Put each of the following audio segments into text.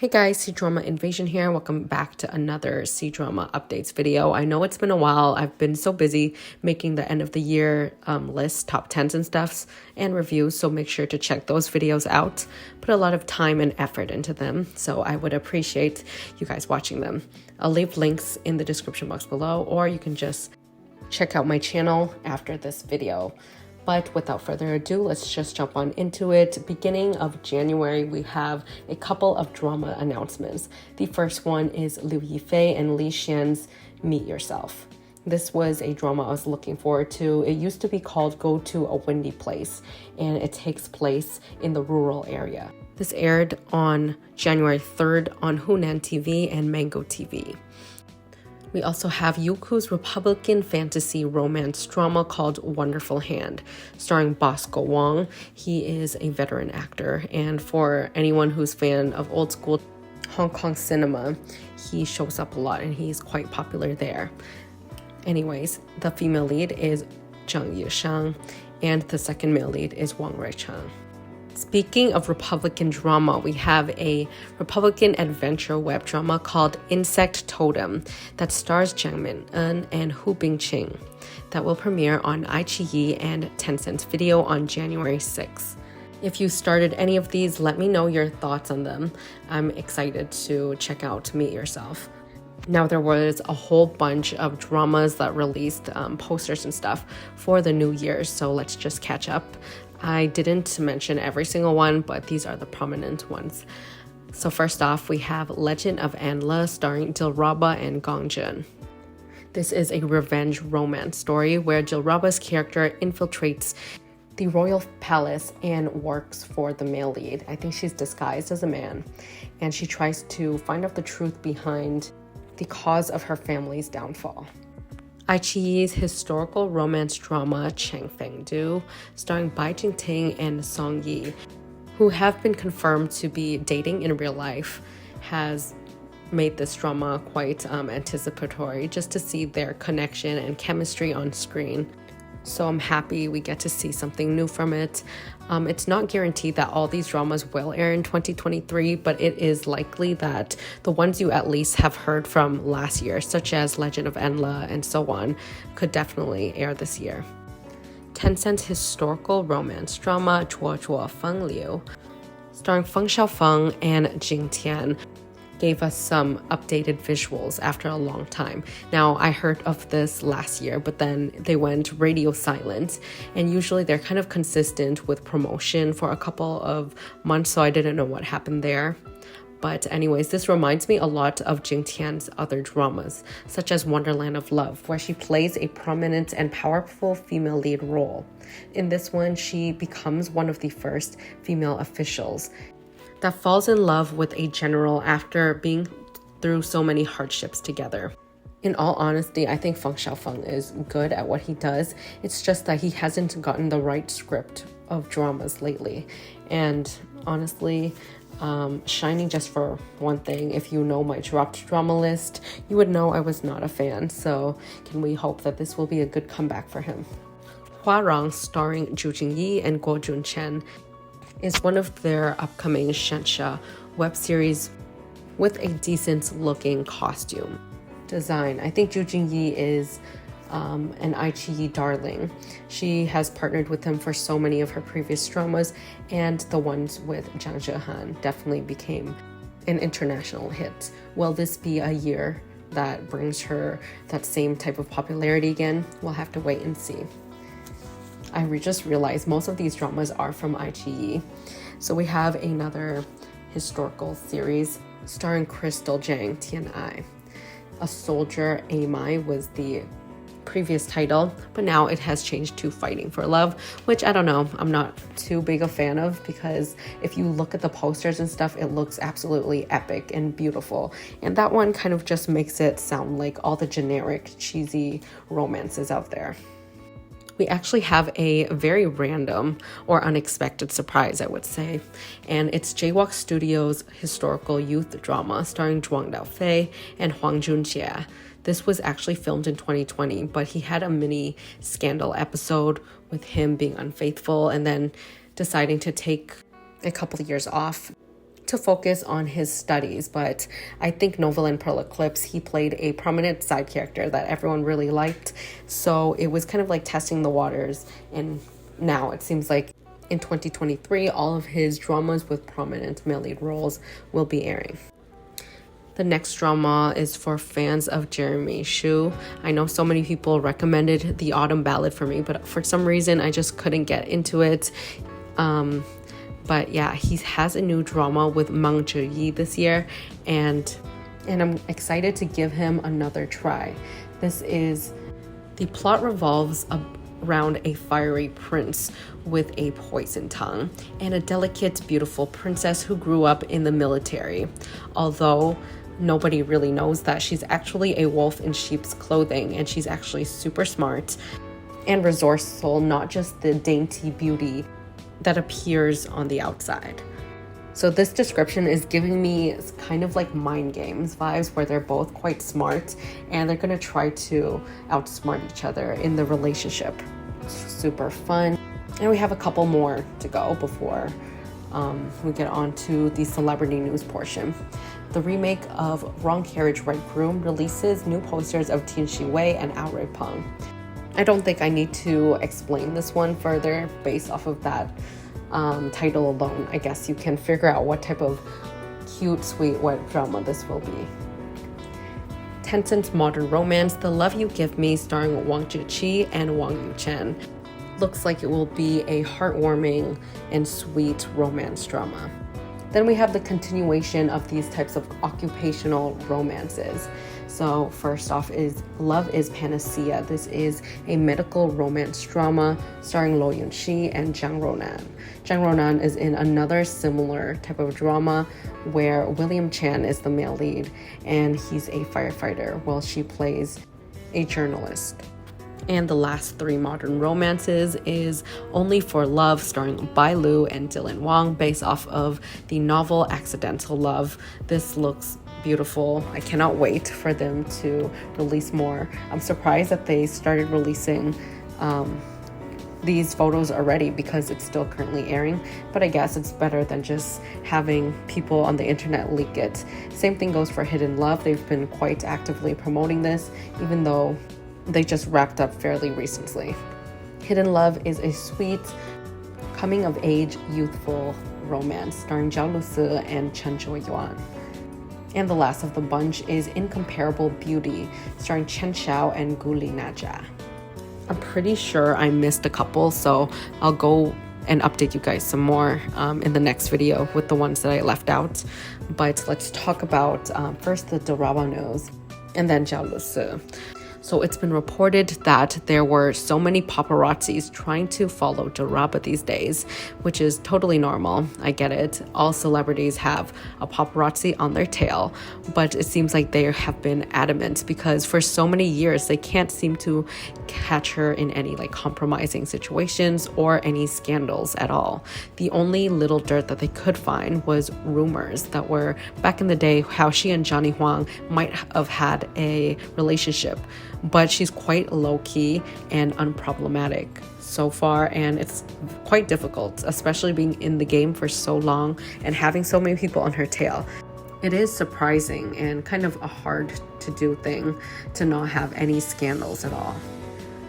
Hey guys, Cdrama Invasion here. Welcome back to another Cdrama updates video. I know it's been a while. I've been so busy making the end of the year list, top 10s and stuffs, and reviews, so make sure to check those videos out. Put a lot of time and effort into them, so I would appreciate you guys watching them. I'll leave links in the description box below, or you can just check out my channel after this video. But without further ado, let's just jump on into it. Beginning of January, we have a couple of drama announcements. The first one is Liu Yifei and Xian's Meet Yourself. This was a drama I was looking forward to. It used to be called Go to a Windy Place, and it takes place in the rural area. This aired on January 3rd on Hunan TV and Mango TV. We also have Youku's Republican fantasy romance drama called Wonderful Hand, starring Bosco Wong. He is a veteran actor, and for anyone who's fan of old school Hong Kong cinema, he shows up a lot and he's quite popular there. Anyways, the female lead is Yishang, and the second male lead is Ruichang. Speaking of Republican drama, we have a Republican adventure web drama called Insect Totem that stars Zhang Tianai and Bingqing that will premiere on iQIYI and Tencent Video on January 6th. If you started any of these, let me know your thoughts on them. I'm excited to check out Meet Yourself. Now, there was a whole bunch of dramas that released posters and stuff for the new year, so let's just catch up. I didn't mention every single one, but these are the prominent ones. So first off, we have Legend of Anla starring Dilraba and Gong. This is a revenge romance story where Dilraba's character infiltrates the royal palace and works for the male lead. I think she's disguised as a man, and she tries to find out the truth behind the cause of her family's downfall. iQIYI's historical romance drama Changfeng Du, starring Jingting and Song Yi, who have been confirmed to be dating in real life, has made this drama quite anticipatory just to see their connection and chemistry on screen. So I'm happy we get to see something new from it. It's not guaranteed that all these dramas will air in 2023, but it is likely that the ones you at least have heard from last year, such as Legend of Anla and so on, could definitely air this year. Tencent's historical romance drama YourselfLiu, starring Feng Shaofeng and Tian, gave us some updated visuals after a long time. Now, I heard of this last year, but then they went radio silent, and usually they're kind of consistent with promotion for a couple of months, so I didn't know what happened there. But anyways, this reminds me a lot of Tian's other dramas, such as Wonderland of Love, where she plays a prominent and powerful female lead role. In this one, she becomes one of the first female officials that falls in love with a general after being through so many hardships together. In all honesty, I think Feng Shaofeng is good at what he does. It's just that he hasn't gotten the right script of dramas lately. And honestly, Shining, just for one thing, if you know my dropped drama list, you would know I was not a fan. So can we hope that this will be a good comeback for him? Hua Rong, starring Jingyi and Junchen, is one of their upcoming Shansha web series with a decent looking costume design. I think Jingyi is an iQIYI darling. She has partnered with him for so many of her previous dramas, and the ones with Zhang Tianai definitely became an international hit. Will this be a year that brings her that same type of popularity again? We'll have to wait and see. I just realized most of these dramas are from iQIYI. So we have another historical series starring Crystal Zhang Tianai. A Soldier Amai was the previous title, but now it has changed to Fighting for Love, which I don't know, I'm not too big a fan of, because if you look at the posters and stuff, it looks absolutely epic and beautiful. And that one kind of just makes it sound like all the generic cheesy romances out there. We actually have a very random or unexpected surprise, I would say, and it's Jaywalk Studios' historical youth drama starring Zhuang Daofei and Huang Junjie. This was actually filmed in 2020, but he had a mini scandal episode with him being unfaithful and then deciding to take a couple of years off to focus on his studies, but I think Novel and Pearl Eclipse, he played a prominent side character that everyone really liked. So it was kind of like testing the waters. And now it seems like in 2023, all of his dramas with prominent male lead roles will be airing. The next drama is for fans of Jeremy Xu. I know so many people recommended The Autumn Ballad for me, but for some reason I just couldn't get into it. But yeah, he has a new drama with Yifei this year, and I'm excited to give him another try. The plot revolves around a fiery prince with a poison tongue and a delicate, beautiful princess who grew up in the military. Although nobody really knows that she's actually a wolf in sheep's clothing, and she's actually super smart and resourceful, not just the dainty beauty that appears on the outside. So this description is giving me kind of like Mind Games vibes, where they're both quite smart and they're going to try to outsmart each other in the relationship. It's super fun. And we have a couple more to go before we get on to the celebrity news portion. The remake of Wrong Carriage Right Groom releases new posters of Tian Shiwei and Ao Peng. I don't think I need to explain this one further based off of that title alone. I guess you can figure out what type of cute, sweet, wet drama this will be. Tencent's modern romance, The Love You Give Me, starring Wang Zhiqi and Wang Yuchen. Looks like it will be a heartwarming and sweet romance drama. Then we have the continuation of these types of occupational romances. So first off is Love is Panacea. This is a medical romance drama starring Luo Yunxi and Zhang Ronan. Zhang Ronan is in another similar type of drama where William Chan is the male lead and he's a firefighter while she plays a journalist. And the last three modern romances is Only for Love, starring Bai Lu and Dylan Wang, based off of the novel Accidental Love. This looks beautiful. I cannot wait for them to release more. I'm surprised that they started releasing these photos already because it's still currently airing, but I guess it's better than just having people on the internet leak it. Same thing goes for Hidden Love. They've been quite actively promoting this, even though they just wrapped up fairly recently. Hidden Love is a sweet, coming-of-age, youthful romance starring Zhao Lusi and Chen Zhuoyuan. And the last of the bunch is Incomparable Beauty, starring Chen Xiao and Gu Li Naja. I'm pretty sure I missed a couple, so I'll go and update you guys some more in the next video with the ones that I left out. But let's talk about first the Dilraba news and then Zhao Lusi. So it's been reported that there were so many paparazzis trying to follow Dilraba these days, which is totally normal. I get it. All celebrities have a paparazzi on their tail, but it seems like they have been adamant because for so many years they can't seem to catch her in any like compromising situations or any scandals at all. The only little dirt that they could find was rumors that were back in the day how she and Johnny Huang might have had a relationship. But she's quite low-key and unproblematic so far, and it's quite difficult, especially being in the game for so long and having so many people on her tail. It is surprising and kind of a hard to do thing to not have any scandals at all.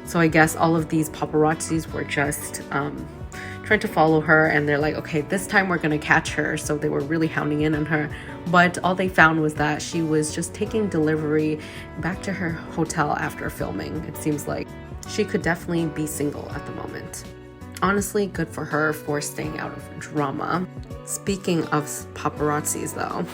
So I guess all of these paparazzis were just trying to follow her, and they're like, okay, this time we're gonna catch her. So they were really hounding in on her, but all they found was that she was just taking delivery back to her hotel after filming. It seems like she could definitely be single at the moment. Honestly, good for her for staying out of drama. Speaking of paparazzis though,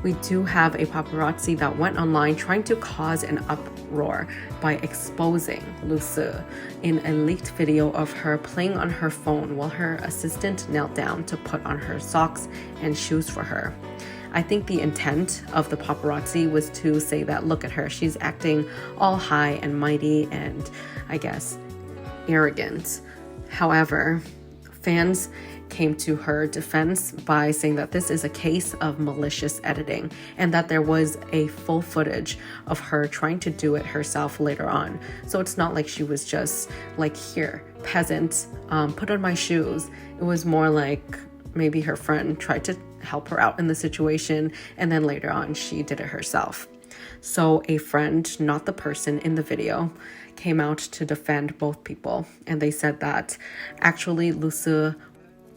we do have a paparazzi that went online trying to cause an uproar by exposing Lusi in a leaked video of her playing on her phone while her assistant knelt down to put on her socks and shoes for her. I think the intent of the paparazzi was to say that, look at her, she's acting all high and mighty and, I guess, arrogant. However, fans came to her defense by saying that this is a case of malicious editing and that there was a full footage of her trying to do it herself later on. So it's not like she was just like, here, peasant, put on my shoes. It was more like maybe her friend tried to help her out in the situation, and then later on she did it herself. So a friend, not the person in the video, came out to defend both people, and they said that actually Lusi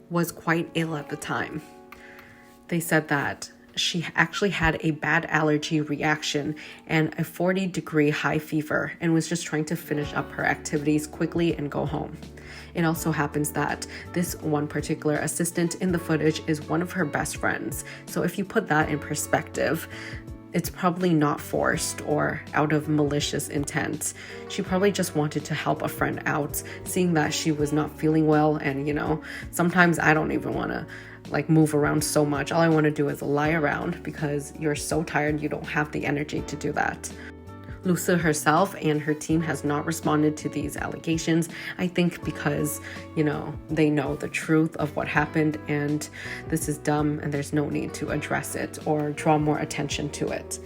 was quite ill at the time. They said that she actually had a bad allergy reaction and a 40-degree high fever and was just trying to finish up her activities quickly and go home. It also happens that this one particular assistant in the footage is one of her best friends. So if you put that in perspective, it's probably not forced or out of malicious intent. She probably just wanted to help a friend out, seeing that she was not feeling well. And sometimes I don't even want to move around so much. All I want to do is lie around because you're so tired, you don't have the energy to do that. Lusi herself and her team has not responded to these allegations. I think because, they know the truth of what happened and this is dumb and there's no need to address it or draw more attention to it.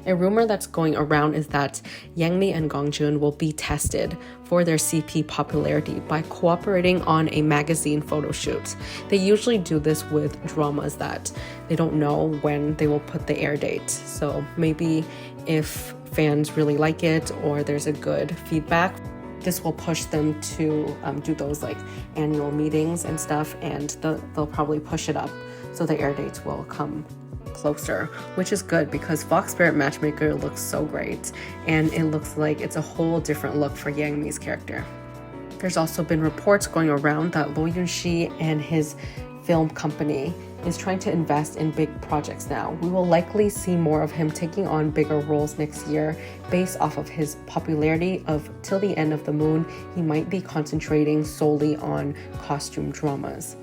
A rumor that's going around is that Yangmi and Gong will be tested for their CP popularity by cooperating on a magazine photo shoot. They usually do this with dramas that they don't know when they will put the air date. So maybe if fans really like it or there's a good feedback, this will push them to do those annual meetings and stuff, and they'll probably push it up so the air dates will come closer, which is good because Fox Spirit Matchmaker looks so great and it looks like it's a whole different look for Yang Mi's character. There's also been reports going around that Luo Yunxi and his film company is trying to invest in big projects now. We will likely see more of him taking on bigger roles next year based off of his popularity of Till the End of the Moon. He might be concentrating solely on costume dramas.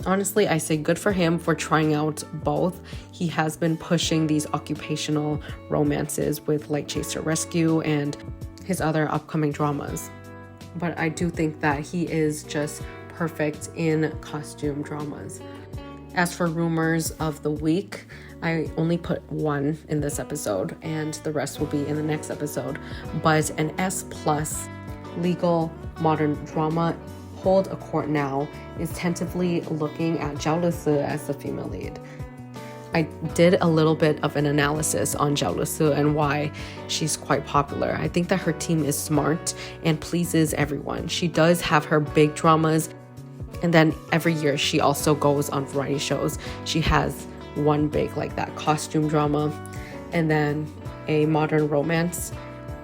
Honestly, I say good for him for trying out both. He has been pushing these occupational romances with Light Chaser Rescue and his other upcoming dramas. But I do think that he is just perfect in costume dramas. As for rumors of the week, I only put one in this episode and the rest will be in the next episode. But an S+ legal modern drama, Hold a Court Now, is tentatively looking at Zhao Lusi as the female lead. I did a little bit of an analysis on Zhao Lusi and why she's quite popular. I think that her team is smart and pleases everyone. She does have her big dramas, and then every year she also goes on variety shows. She has one big that costume drama, and then a modern romance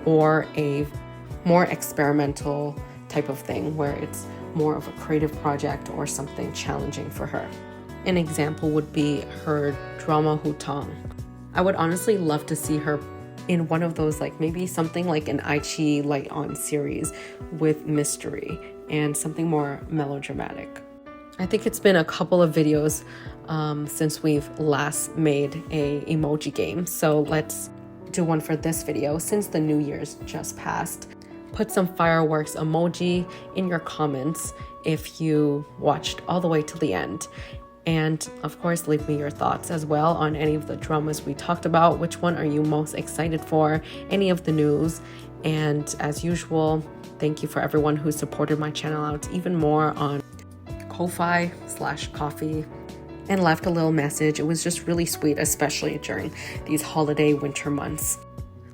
or a more experimental type of thing where it's more of a creative project or something challenging for her. An example would be her drama Hutang. I would honestly love to see her in one of those maybe something like an iQIYI light on series with mystery and something more melodramatic. I think it's been a couple of videos since we've last made a emoji game, so let's do one for this video since the New Year's just passed. Put some fireworks emoji in your comments if you watched all the way to the end. And of course, leave me your thoughts as well on any of the dramas we talked about. Which one are you most excited for? Any of the news? And as usual, thank you for everyone who supported my channel out even more on Ko-Fi/Coffee and left a little message. It was just really sweet, especially during these holiday winter months.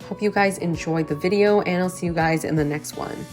Hope you guys enjoyed the video, and I'll see you guys in the next one.